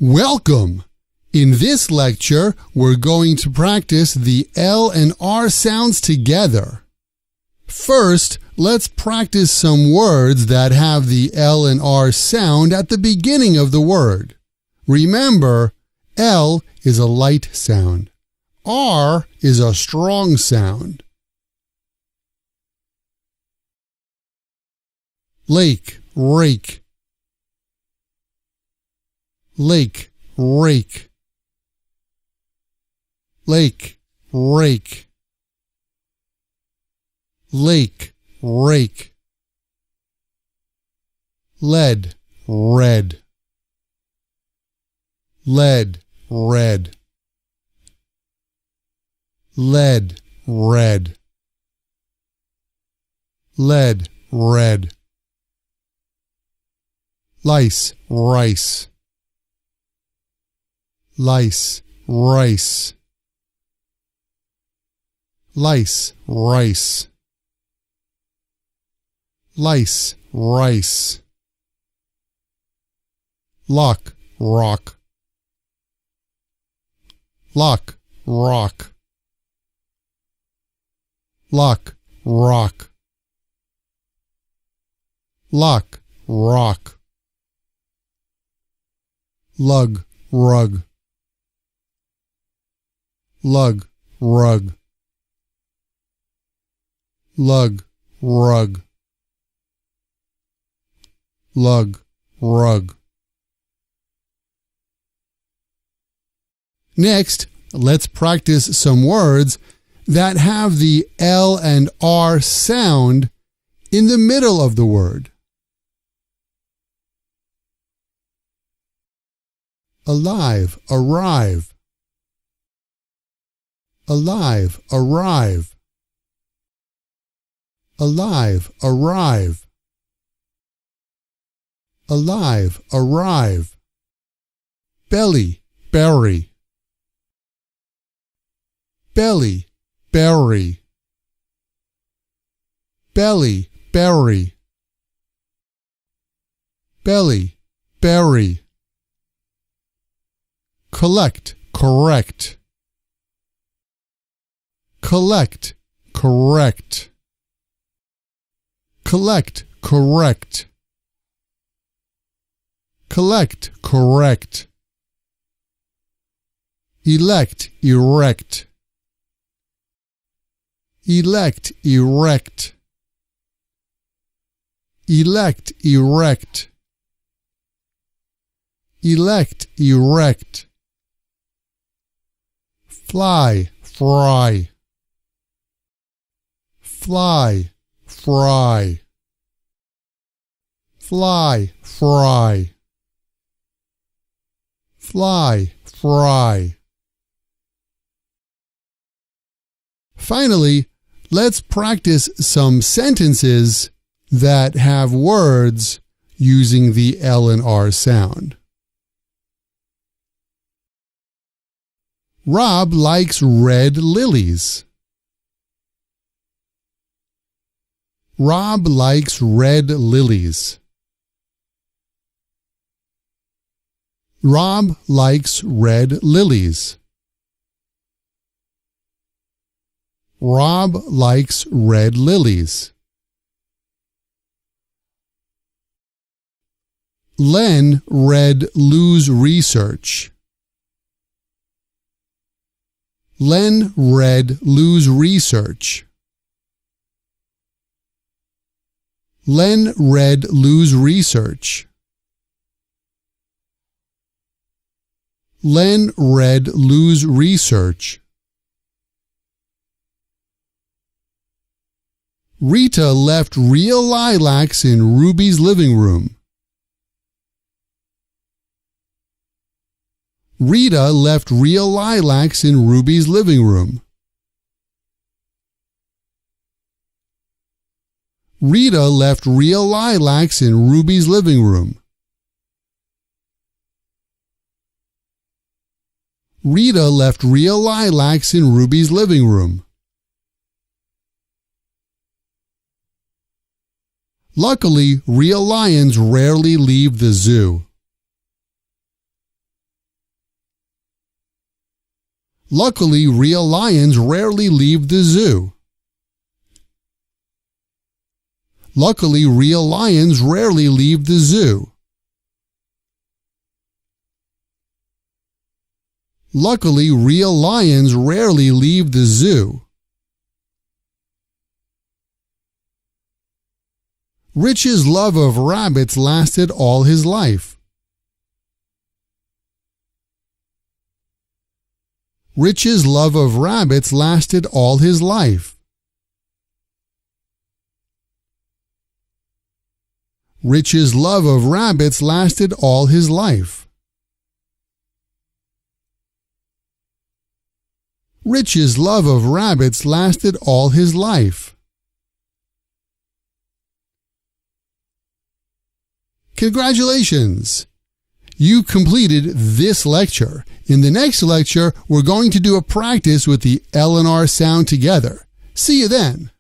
Welcome! In this lecture, we're going to practice the L and R sounds together. First, let's practice some words that have the L and R sound at the beginning of the word. Remember, L is a light sound. R is a strong sound. Lake, rake. Lake, rake. Lake, rake. Lake, rake. Lead, red. Lead, red. Lead, red. Lead, red. Lice, rice. Lice, rice. Lice, rice. Lice, rice. Lock, rock. Lock, rock. Lock, rock. Lock, rock. Lug, rug. Lug, rug. Lug, rug. Lug, rug. Next, let's practice some words that have the L and R sound in the middle of the word. Alive, arrive. Alive, arrive. Alive, arrive. Alive, arrive. Belly, berry. Belly, berry. Belly, berry. Belly, berry. Collect, correct. Collect, correct. Collect, correct. Collect, correct. Elect, erect. Elect, erect. Elect, erect. Elect, erect. Fly, fry. Fly, fry. Fly, fry. Fly, fry. Finally, let's practice some sentences that have words using the L and R sound. Rob likes red lilies. Rob likes red lilies. Rob likes red lilies. Rob likes red lilies. Len read Lou's research. Len read Lou's research. Len read Lou's research. Len read Lou's research. Rita left real lilacs in Ruby's living room. Rita left real lilacs in Ruby's living room. Rita left real lilacs in Ruby's living room. Rita left real lilacs in Ruby's living room. Luckily, real lions rarely leave the zoo. Luckily, real lions rarely leave the zoo. Luckily, real lions rarely leave the zoo. Luckily, real lions rarely leave the zoo. Rich's love of rabbits lasted all his life. Rich's love of rabbits lasted all his life. Rich's love of rabbits lasted all his life. Rich's love of rabbits lasted all his life. Congratulations! You completed this lecture. In the next lecture, we're going to do a practice with the L and R sound together. See you then.